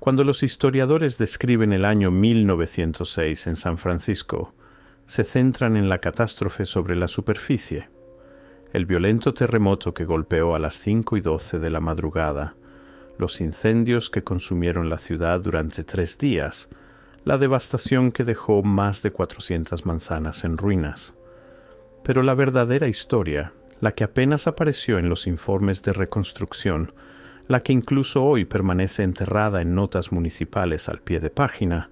Cuando los historiadores describen el año 1906 en San Francisco, se centran en la catástrofe sobre la superficie. El violento terremoto que golpeó a las 5:12 de la madrugada, los incendios que consumieron la ciudad durante 3 días, la devastación que dejó más de 400 manzanas en ruinas. Pero la verdadera historia, la que apenas apareció en los informes de reconstrucción, la que incluso hoy permanece enterrada en notas municipales al pie de página,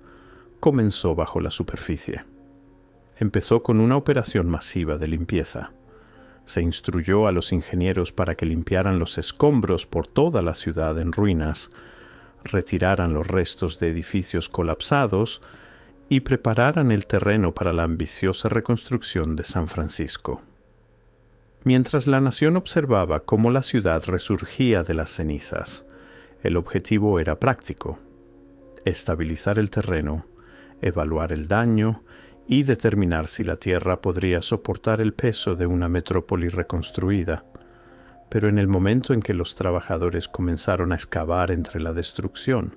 comenzó bajo la superficie. Empezó con una operación masiva de limpieza. Se instruyó a los ingenieros para que limpiaran los escombros por toda la ciudad en ruinas, retiraran los restos de edificios colapsados y prepararan el terreno para la ambiciosa reconstrucción de San Francisco. Mientras la nación observaba cómo la ciudad resurgía de las cenizas, el objetivo era práctico: estabilizar el terreno, evaluar el daño y determinar si la tierra podría soportar el peso de una metrópoli reconstruida. Pero en el momento en que los trabajadores comenzaron a excavar entre la destrucción,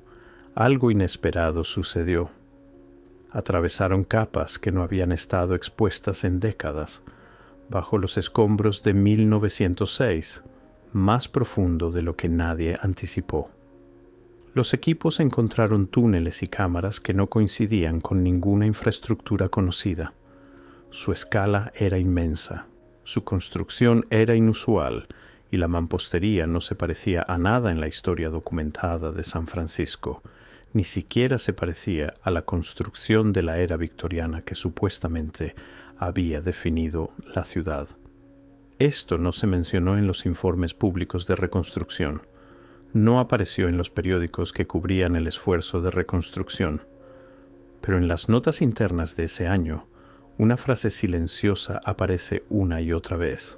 algo inesperado sucedió. Atravesaron capas que no habían estado expuestas en décadas, bajo los escombros de 1906, más profundo de lo que nadie anticipó. Los equipos encontraron túneles y cámaras que no coincidían con ninguna infraestructura conocida. Su escala era inmensa, su construcción era inusual y la mampostería no se parecía a nada en la historia documentada de San Francisco, ni siquiera se parecía a la construcción de la era victoriana que supuestamente había definido la ciudad. Esto no se mencionó en los informes públicos de reconstrucción. No apareció en los periódicos que cubrían el esfuerzo de reconstrucción. Pero en las notas internas de ese año, una frase silenciosa aparece una y otra vez.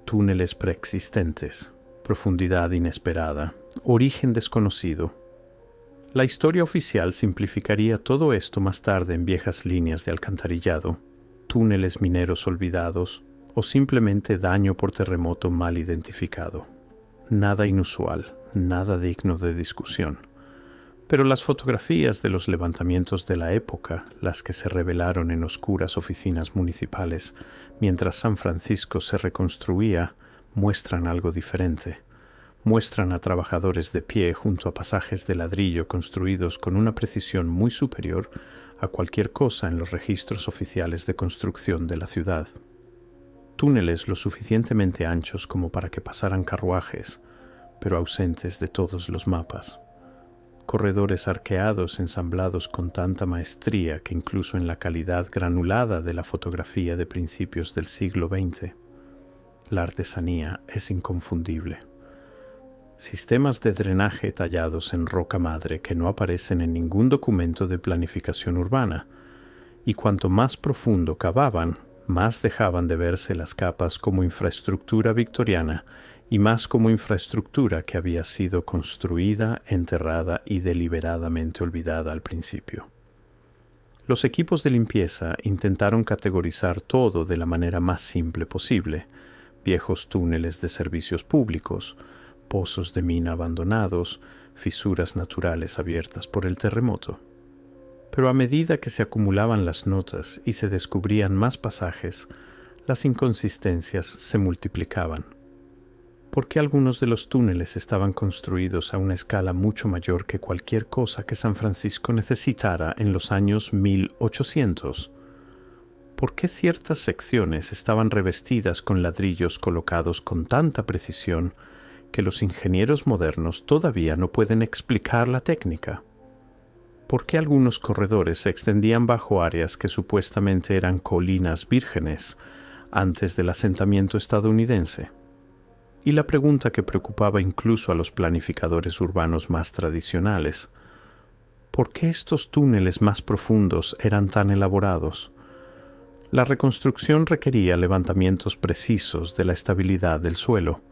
Túneles preexistentes, profundidad inesperada, origen desconocido. La historia oficial simplificaría todo esto más tarde en viejas líneas de alcantarillado, túneles mineros olvidados o simplemente daño por terremoto mal identificado. Nada inusual, nada digno de discusión. Pero las fotografías de los levantamientos de la época, las que se revelaron en oscuras oficinas municipales mientras San Francisco se reconstruía, muestran algo diferente. Muestran a trabajadores de pie junto a pasajes de ladrillo construidos con una precisión muy superior a cualquier cosa en los registros oficiales de construcción de la ciudad. Túneles lo suficientemente anchos como para que pasaran carruajes, pero ausentes de todos los mapas. Corredores arqueados ensamblados con tanta maestría que incluso en la calidad granulada de la fotografía de principios del siglo XX, la artesanía es inconfundible. Sistemas de drenaje tallados en roca madre que no aparecen en ningún documento de planificación urbana, y cuanto más profundo cavaban, más dejaban de verse las capas como infraestructura victoriana y más como infraestructura que había sido construida, enterrada y deliberadamente olvidada al principio. Los equipos de limpieza intentaron categorizar todo de la manera más simple posible: viejos túneles de servicios públicos, pozos de mina abandonados, fisuras naturales abiertas por el terremoto. Pero a medida que se acumulaban las notas y se descubrían más pasajes, las inconsistencias se multiplicaban. ¿Por qué algunos de los túneles estaban construidos a una escala mucho mayor que cualquier cosa que San Francisco necesitara en los años 1800? ¿Por qué ciertas secciones estaban revestidas con ladrillos colocados con tanta precisión que los ingenieros modernos todavía no pueden explicar la técnica? ¿Por qué algunos corredores se extendían bajo áreas que supuestamente eran colinas vírgenes antes del asentamiento estadounidense? Y la pregunta que preocupaba incluso a los planificadores urbanos más tradicionales: ¿por qué estos túneles más profundos eran tan elaborados? La reconstrucción requería levantamientos precisos de la estabilidad del suelo.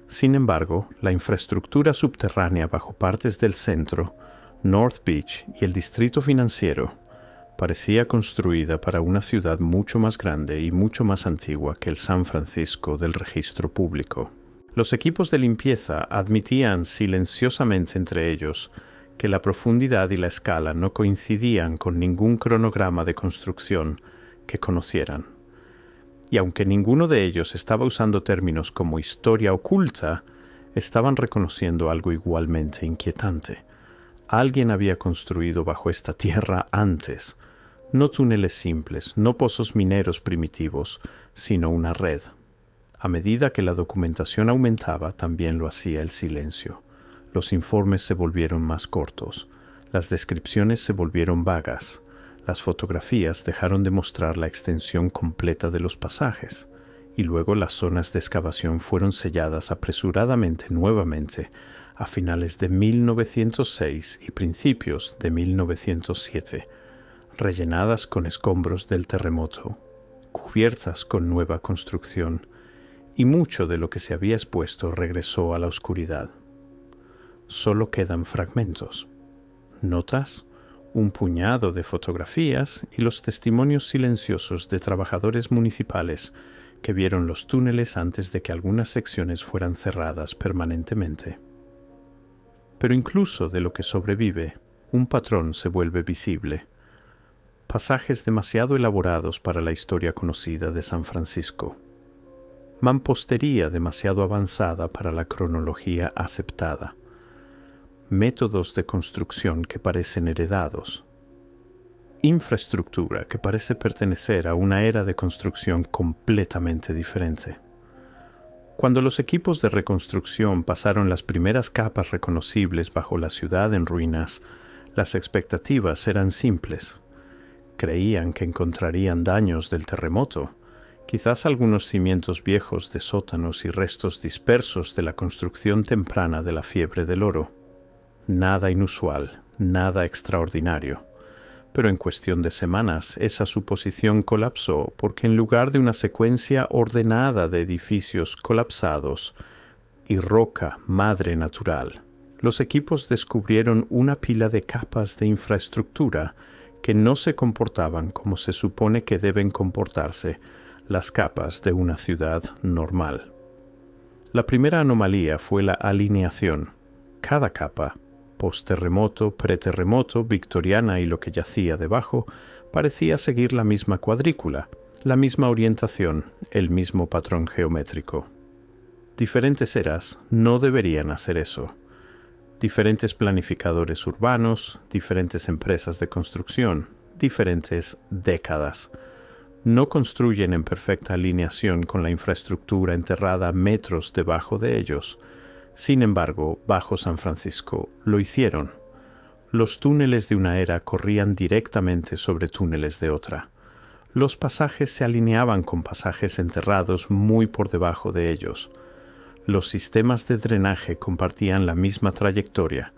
Sin embargo, la infraestructura subterránea bajo partes del centro, North Beach y el distrito financiero parecía construida para una ciudad mucho más grande y mucho más antigua que el San Francisco del registro público. Los equipos de limpieza admitían silenciosamente entre ellos que la profundidad y la escala no coincidían con ningún cronograma de construcción que conocieran. Y aunque ninguno de ellos estaba usando términos como historia oculta, estaban reconociendo algo igualmente inquietante. Alguien había construido bajo esta tierra antes, no túneles simples, no pozos mineros primitivos, sino una red. A medida que la documentación aumentaba, también lo hacía el silencio. Los informes se volvieron más cortos, las descripciones se volvieron vagas, las fotografías dejaron de mostrar la extensión completa de los pasajes, y luego las zonas de excavación fueron selladas apresuradamente nuevamente a finales de 1906 y principios de 1907, rellenadas con escombros del terremoto, cubiertas con nueva construcción, y mucho de lo que se había expuesto regresó a la oscuridad. Solo quedan fragmentos, notas, un puñado de fotografías y los testimonios silenciosos de trabajadores municipales que vieron los túneles antes de que algunas secciones fueran cerradas permanentemente. Pero incluso de lo que sobrevive, un patrón se vuelve visible. Pasajes demasiado elaborados para la historia conocida de San Francisco. Mampostería demasiado avanzada para la cronología aceptada. Métodos de construcción que parecen heredados. Infraestructura que parece pertenecer a una era de construcción completamente diferente. Cuando los equipos de reconstrucción pasaron las primeras capas reconocibles bajo la ciudad en ruinas, las expectativas eran simples. Creían que encontrarían daños del terremoto, quizás algunos cimientos viejos de sótanos y restos dispersos de la construcción temprana de la fiebre del oro. Nada inusual, nada extraordinario. Pero en cuestión de semanas esa suposición colapsó porque en lugar de una secuencia ordenada de edificios colapsados y roca madre natural, los equipos descubrieron una pila de capas de infraestructura que no se comportaban como se supone que deben comportarse las capas de una ciudad normal. La primera anomalía fue la alineación. Cada capa, post-terremoto, preterremoto, victoriana y lo que yacía debajo, parecía seguir la misma cuadrícula, la misma orientación, el mismo patrón geométrico. Diferentes eras no deberían hacer eso. Diferentes planificadores urbanos, diferentes empresas de construcción, diferentes décadas. No construyen en perfecta alineación con la infraestructura enterrada metros debajo de ellos. Sin embargo, bajo San Francisco lo hicieron. Los túneles de una era corrían directamente sobre túneles de otra. Los pasajes se alineaban con pasajes enterrados muy por debajo de ellos. Los sistemas de drenaje compartían la misma trayectoria,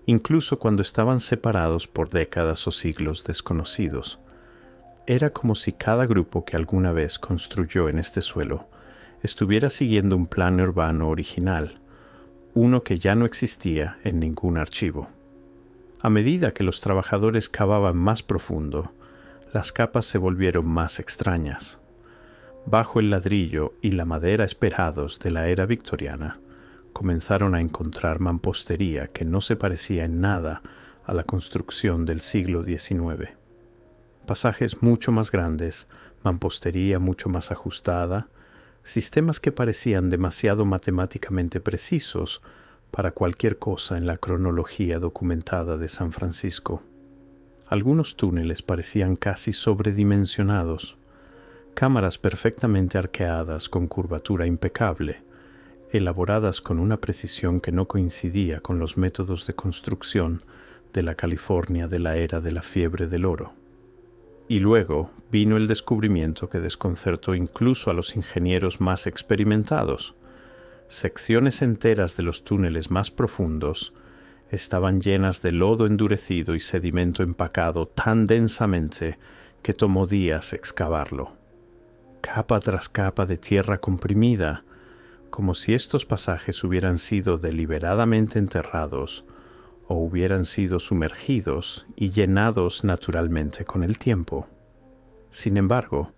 incluso cuando estaban separados por décadas o siglos desconocidos. Era como si cada grupo que alguna vez construyó en este suelo estuviera siguiendo un plan urbano original, uno que ya no existía en ningún archivo. A medida que los trabajadores cavaban más profundo, las capas se volvieron más extrañas. Bajo el ladrillo y la madera esperados de la era victoriana, comenzaron a encontrar mampostería que no se parecía en nada a la construcción del siglo XIX. Pasajes mucho más grandes, mampostería mucho más ajustada, sistemas que parecían demasiado matemáticamente precisos para cualquier cosa en la cronología documentada de San Francisco. Algunos túneles parecían casi sobredimensionados, cámaras perfectamente arqueadas con curvatura impecable, elaboradas con una precisión que no coincidía con los métodos de construcción de la California de la era de la fiebre del oro. Y luego vino el descubrimiento que desconcertó incluso a los ingenieros más experimentados. Secciones enteras de los túneles más profundos estaban llenas de lodo endurecido y sedimento empacado tan densamente que tomó días excavarlo. Capa tras capa de tierra comprimida, como si estos pasajes hubieran sido deliberadamente enterrados o hubieran sido sumergidos y llenados naturalmente con el tiempo. Sin embargo,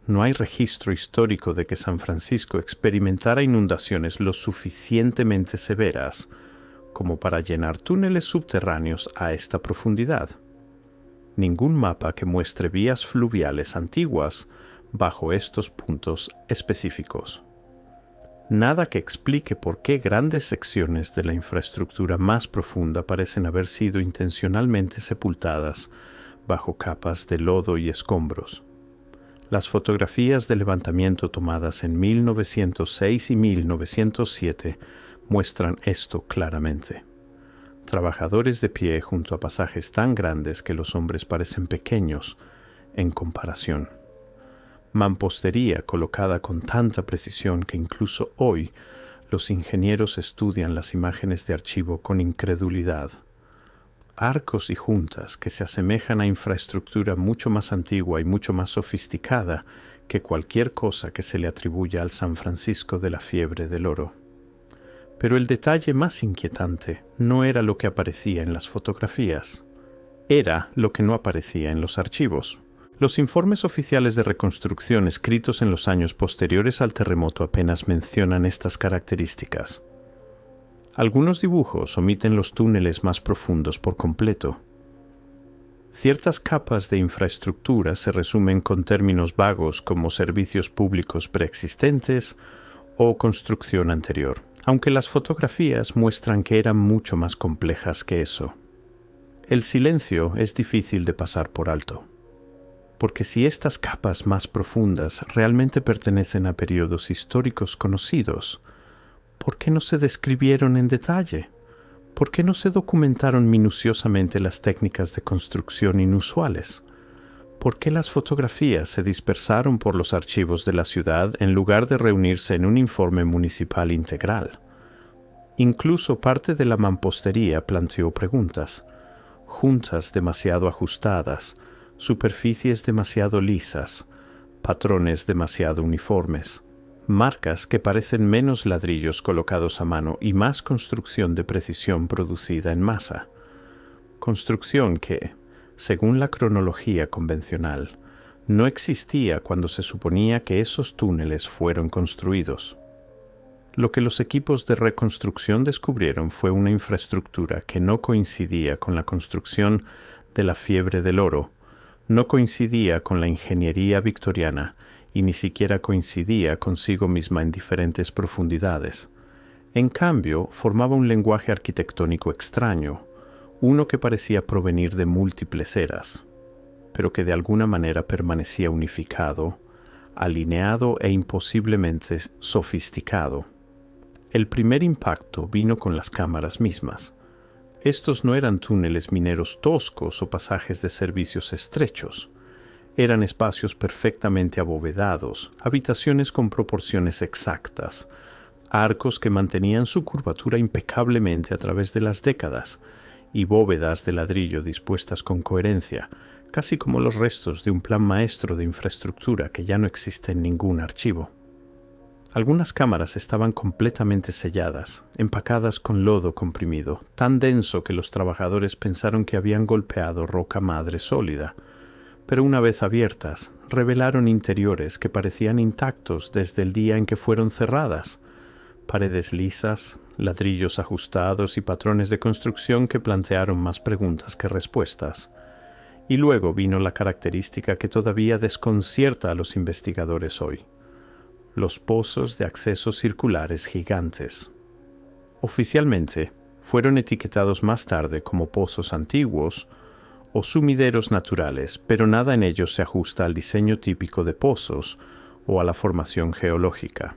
no hay registro histórico de que San Francisco experimentara inundaciones lo suficientemente severas como para llenar túneles subterráneos a esta profundidad. Ningún mapa que muestre vías fluviales antiguas bajo estos puntos específicos. Nada que explique por qué grandes secciones de la infraestructura más profunda parecen haber sido intencionalmente sepultadas bajo capas de lodo y escombros. Las fotografías de levantamiento tomadas en 1906 y 1907 muestran esto claramente. Trabajadores de pie junto a pasajes tan grandes que los hombres parecen pequeños en comparación. Mampostería colocada con tanta precisión que incluso hoy los ingenieros estudian las imágenes de archivo con incredulidad. Arcos y juntas que se asemejan a infraestructura mucho más antigua y mucho más sofisticada que cualquier cosa que se le atribuya al San Francisco de la fiebre del oro. Pero el detalle más inquietante no era lo que aparecía en las fotografías, era lo que no aparecía en los archivos. Los informes oficiales de reconstrucción escritos en los años posteriores al terremoto apenas mencionan estas características. Algunos dibujos omiten los túneles más profundos por completo. Ciertas capas de infraestructura se resumen con términos vagos como servicios públicos preexistentes o construcción anterior, aunque las fotografías muestran que eran mucho más complejas que eso. El silencio es difícil de pasar por alto, porque si estas capas más profundas realmente pertenecen a periodos históricos conocidos, ¿por qué no se describieron en detalle? ¿Por qué no se documentaron minuciosamente las técnicas de construcción inusuales? ¿Por qué las fotografías se dispersaron por los archivos de la ciudad en lugar de reunirse en un informe municipal integral? Incluso parte de la mampostería planteó preguntas. Juntas demasiado ajustadas, superficies demasiado lisas, patrones demasiado uniformes, marcas que parecen menos ladrillos colocados a mano y más construcción de precisión producida en masa. Construcción que, según la cronología convencional, no existía cuando se suponía que esos túneles fueron construidos. Lo que los equipos de reconstrucción descubrieron fue una infraestructura que no coincidía con la construcción de la fiebre del oro, no coincidía con la ingeniería victoriana y ni siquiera coincidía consigo misma en diferentes profundidades. En cambio, formaba un lenguaje arquitectónico extraño, uno que parecía provenir de múltiples eras, pero que de alguna manera permanecía unificado, alineado e imposiblemente sofisticado. El primer impacto vino con las cámaras mismas. Estos no eran túneles mineros toscos o pasajes de servicios estrechos. Eran espacios perfectamente abovedados, habitaciones con proporciones exactas, arcos que mantenían su curvatura impecablemente a través de las décadas, y bóvedas de ladrillo dispuestas con coherencia, casi como los restos de un plan maestro de infraestructura que ya no existe en ningún archivo. Algunas cámaras estaban completamente selladas, empacadas con lodo comprimido, tan denso que los trabajadores pensaron que habían golpeado roca madre sólida, pero una vez abiertas, revelaron interiores que parecían intactos desde el día en que fueron cerradas, paredes lisas, ladrillos ajustados y patrones de construcción que plantearon más preguntas que respuestas. Y luego vino la característica que todavía desconcierta a los investigadores hoy: los pozos de acceso circulares gigantes. Oficialmente, fueron etiquetados más tarde como pozos antiguos o sumideros naturales, pero nada en ellos se ajusta al diseño típico de pozos o a la formación geológica.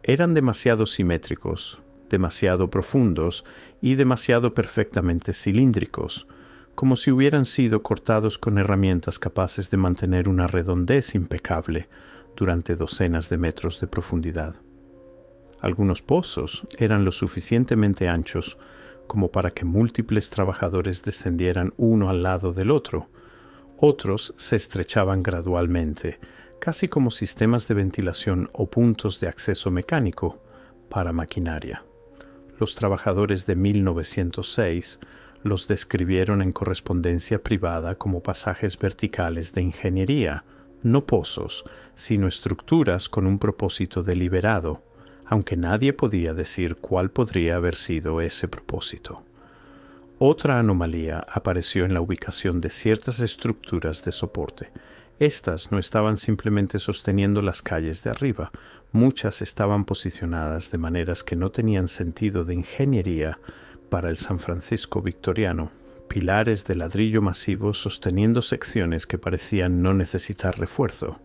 Eran demasiado simétricos, demasiado profundos y demasiado perfectamente cilíndricos, como si hubieran sido cortados con herramientas capaces de mantener una redondez impecable durante docenas de metros de profundidad. Algunos pozos eran lo suficientemente anchos como para que múltiples trabajadores descendieran uno al lado del otro. Otros se estrechaban gradualmente, casi como sistemas de ventilación o puntos de acceso mecánico para maquinaria. Los trabajadores de 1906 los describieron en correspondencia privada como pasajes verticales de ingeniería, no pozos, sino estructuras con un propósito deliberado, aunque nadie podía decir cuál podría haber sido ese propósito. Otra anomalía apareció en la ubicación de ciertas estructuras de soporte. Estas no estaban simplemente sosteniendo las calles de arriba, muchas estaban posicionadas de maneras que no tenían sentido de ingeniería para el San Francisco victoriano. Pilares de ladrillo masivo sosteniendo secciones que parecían no necesitar refuerzo.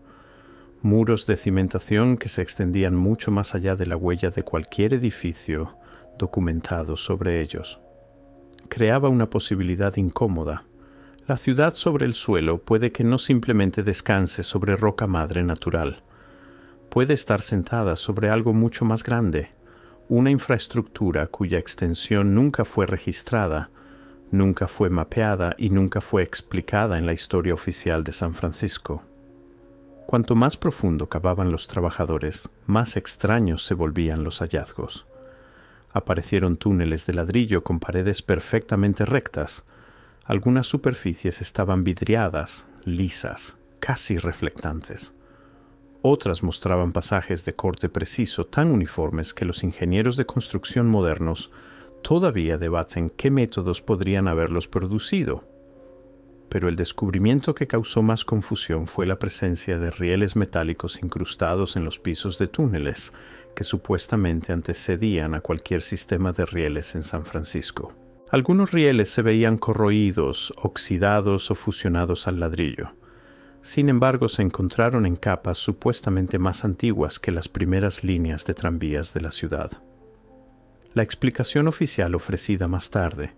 Muros de cimentación que se extendían mucho más allá de la huella de cualquier edificio documentado sobre ellos. Creaba una posibilidad incómoda. La ciudad sobre el suelo puede que no simplemente descanse sobre roca madre natural. Puede estar sentada sobre algo mucho más grande, una infraestructura cuya extensión nunca fue registrada, nunca fue mapeada y nunca fue explicada en la historia oficial de San Francisco. Cuanto más profundo cavaban los trabajadores, más extraños se volvían los hallazgos. Aparecieron túneles de ladrillo con paredes perfectamente rectas. Algunas superficies estaban vidriadas, lisas, casi reflectantes. Otras mostraban pasajes de corte preciso tan uniformes que los ingenieros de construcción modernos todavía debaten qué métodos podrían haberlos producido. Pero el descubrimiento que causó más confusión fue la presencia de rieles metálicos incrustados en los pisos de túneles, que supuestamente antecedían a cualquier sistema de rieles en San Francisco. Algunos rieles se veían corroídos, oxidados o fusionados al ladrillo. Sin embargo, se encontraron en capas supuestamente más antiguas que las primeras líneas de tranvías de la ciudad. La explicación oficial ofrecida más tarde,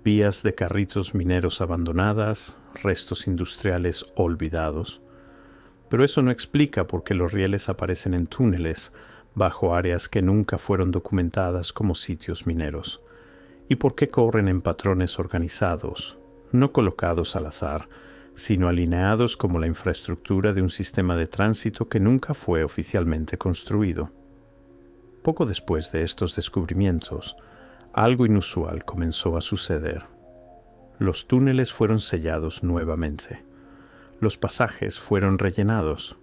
vías de carritos mineros abandonadas, restos industriales olvidados. Pero eso no explica por qué los rieles aparecen en túneles, bajo áreas que nunca fueron documentadas como sitios mineros, y por qué corren en patrones organizados, no colocados al azar, sino alineados como la infraestructura de un sistema de tránsito que nunca fue oficialmente construido. Poco después de estos descubrimientos, algo inusual comenzó a suceder. Los túneles fueron sellados nuevamente. Los pasajes fueron rellenados.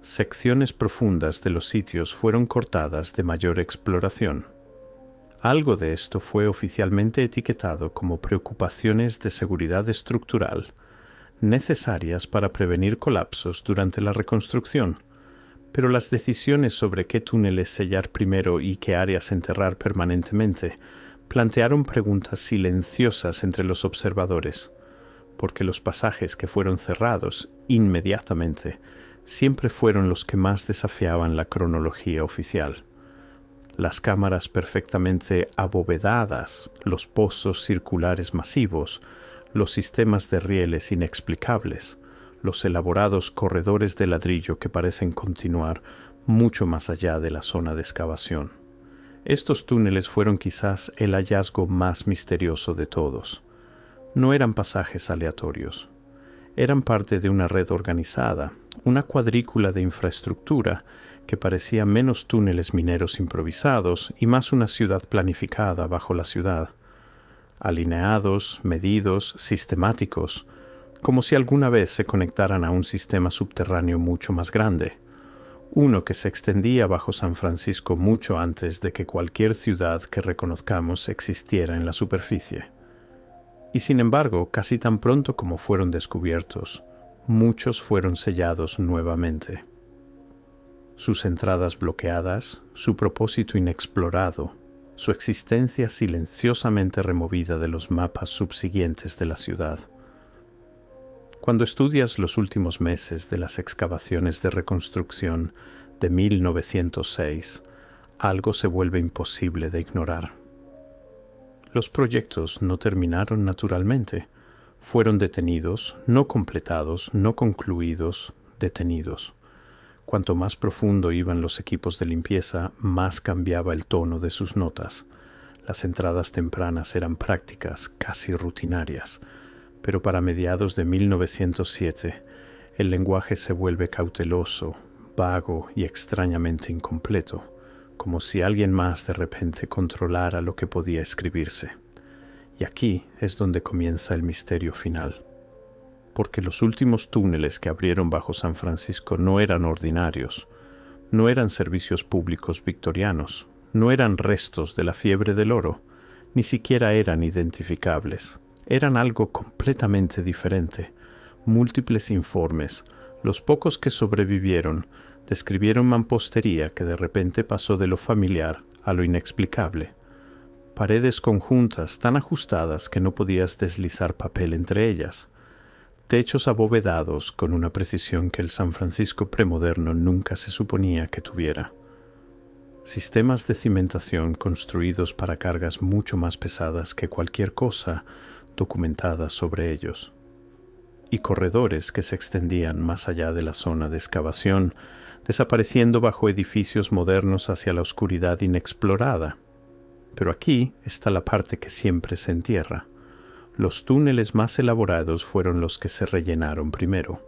Secciones profundas de los sitios fueron cortadas de mayor exploración. Algo de esto fue oficialmente etiquetado como preocupaciones de seguridad estructural, necesarias para prevenir colapsos durante la reconstrucción, pero las decisiones sobre qué túneles sellar primero y qué áreas enterrar permanentemente plantearon preguntas silenciosas entre los observadores, porque los pasajes que fueron cerrados inmediatamente siempre fueron los que más desafiaban la cronología oficial. Las cámaras perfectamente abovedadas, los pozos circulares masivos, los sistemas de rieles inexplicables, los elaborados corredores de ladrillo que parecen continuar mucho más allá de la zona de excavación. Estos túneles fueron quizás el hallazgo más misterioso de todos. No eran pasajes aleatorios. Eran parte de una red organizada, una cuadrícula de infraestructura que parecía menos túneles mineros improvisados y más una ciudad planificada bajo la ciudad. Alineados, medidos, sistemáticos, como si alguna vez se conectaran a un sistema subterráneo mucho más grande, uno que se extendía bajo San Francisco mucho antes de que cualquier ciudad que reconozcamos existiera en la superficie. Y sin embargo, casi tan pronto como fueron descubiertos, muchos fueron sellados nuevamente. Sus entradas bloqueadas, su propósito inexplorado, su existencia silenciosamente removida de los mapas subsiguientes de la ciudad. Cuando estudias los últimos meses de las excavaciones de reconstrucción de 1906, algo se vuelve imposible de ignorar. Los proyectos no terminaron naturalmente. Fueron detenidos, no completados, no concluidos, detenidos. Cuanto más profundo iban los equipos de limpieza, más cambiaba el tono de sus notas. Las entradas tempranas eran prácticas, casi rutinarias, pero para mediados de 1907, el lenguaje se vuelve cauteloso, vago y extrañamente incompleto, como si alguien más de repente controlara lo que podía escribirse. Y aquí es donde comienza el misterio final, porque los últimos túneles que abrieron bajo San Francisco no eran ordinarios, No eran servicios públicos victorianos, no eran restos de la fiebre del oro, ni siquiera eran identificables. Eran algo completamente diferente. Múltiples informes, los pocos que sobrevivieron, describieron mampostería que de repente pasó de lo familiar a lo inexplicable. Paredes conjuntas tan ajustadas que no podías deslizar papel entre ellas. Techos abovedados con una precisión que el San Francisco premoderno nunca se suponía que tuviera. Sistemas de cimentación construidos para cargas mucho más pesadas que cualquier cosa documentada sobre ellos. Y corredores que se extendían más allá de la zona de excavación, desapareciendo bajo edificios modernos hacia la oscuridad inexplorada. Pero aquí está la parte que siempre se entierra. Los túneles más elaborados fueron los que se rellenaron primero.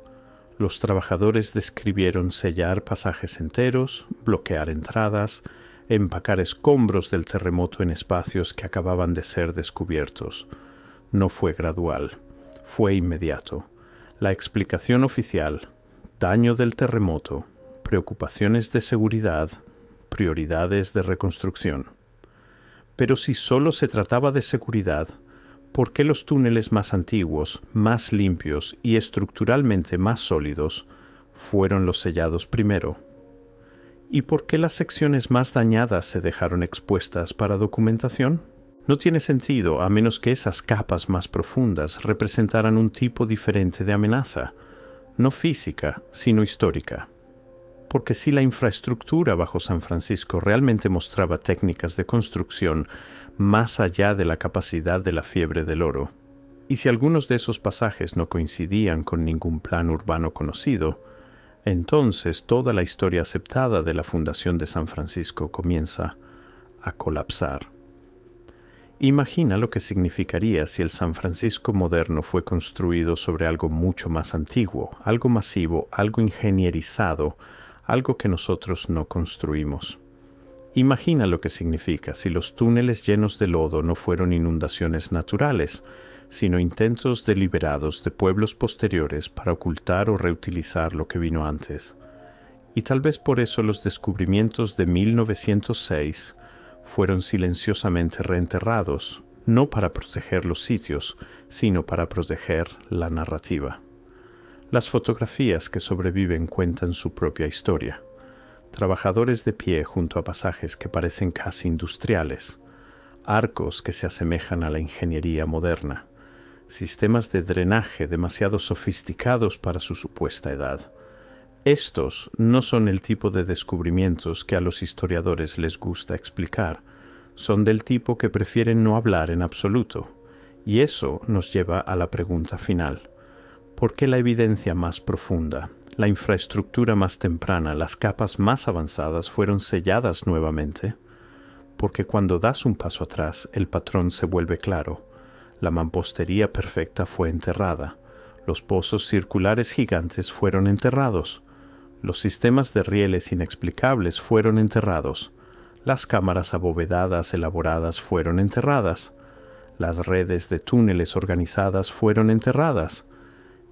Los trabajadores describieron sellar pasajes enteros, bloquear entradas, empacar escombros del terremoto en espacios que acababan de ser descubiertos. No fue gradual, fue inmediato. La explicación oficial: daño del terremoto, preocupaciones de seguridad, prioridades de reconstrucción. Pero si solo se trataba de seguridad, ¿por qué los túneles más antiguos, más limpios y estructuralmente más sólidos fueron los sellados primero? ¿Y por qué las secciones más dañadas se dejaron expuestas para documentación? No tiene sentido a menos que esas capas más profundas representaran un tipo diferente de amenaza, no física, sino histórica. Porque si la infraestructura bajo San Francisco realmente mostraba técnicas de construcción más allá de la capacidad de la fiebre del oro, y si algunos de esos pasajes no coincidían con ningún plan urbano conocido, entonces toda la historia aceptada de la fundación de San Francisco comienza a colapsar. Imagina lo que significaría si el San Francisco moderno fue construido sobre algo mucho más antiguo, algo masivo, algo ingenierizado, algo que nosotros no construimos. Imagina lo que significa si los túneles llenos de lodo no fueron inundaciones naturales, sino intentos deliberados de pueblos posteriores para ocultar o reutilizar lo que vino antes. Y tal vez por eso los descubrimientos de 1906 fueron silenciosamente reenterrados, no para proteger los sitios, sino para proteger la narrativa. Las fotografías que sobreviven cuentan su propia historia. Trabajadores de pie junto a pasajes que parecen casi industriales, arcos que se asemejan a la ingeniería moderna, sistemas de drenaje demasiado sofisticados para su supuesta edad. Estos no son el tipo de descubrimientos que a los historiadores les gusta explicar, son del tipo que prefieren no hablar en absoluto, y eso nos lleva a la pregunta final. ¿Por qué la evidencia más profunda, la infraestructura más temprana, las capas más avanzadas fueron selladas nuevamente? Porque cuando das un paso atrás, el patrón se vuelve claro. La mampostería perfecta fue enterrada, los pozos circulares gigantes fueron enterrados, los sistemas de rieles inexplicables fueron enterrados, las cámaras abovedadas elaboradas fueron enterradas, las redes de túneles organizadas fueron enterradas,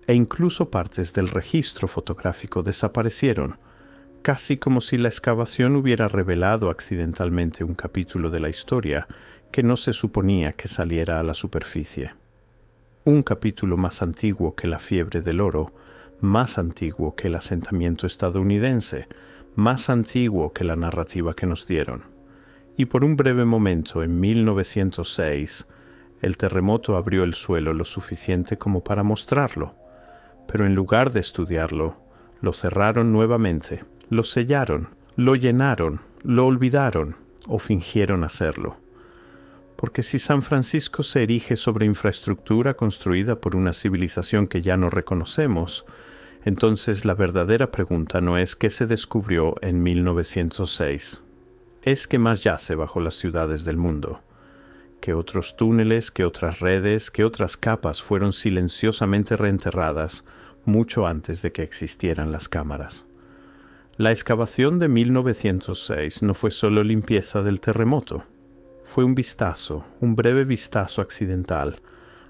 e incluso partes del registro fotográfico desaparecieron, casi como si la excavación hubiera revelado accidentalmente un capítulo de la historia que no se suponía que saliera a la superficie. Un capítulo más antiguo que la fiebre del oro, más antiguo que el asentamiento estadounidense, más antiguo que la narrativa que nos dieron. Y por un breve momento, en 1906, el terremoto abrió el suelo lo suficiente como para mostrarlo, pero en lugar de estudiarlo, lo cerraron nuevamente, lo sellaron, lo llenaron, lo olvidaron o fingieron hacerlo. Porque si San Francisco se erige sobre infraestructura construida por una civilización que ya no reconocemos, entonces la verdadera pregunta no es qué se descubrió en 1906, es qué más yace bajo las ciudades del mundo, qué otros túneles, qué otras redes, qué otras capas fueron silenciosamente reenterradas mucho antes de que existieran las cámaras. La excavación de 1906 no fue solo limpieza del terremoto, fue un vistazo, un breve vistazo accidental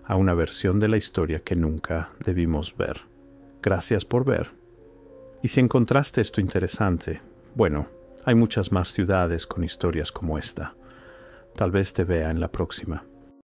a una versión de la historia que nunca debimos ver. Gracias por ver. Y si encontraste esto interesante, Bueno, hay muchas más ciudades con historias como esta. Tal vez te vea en la próxima.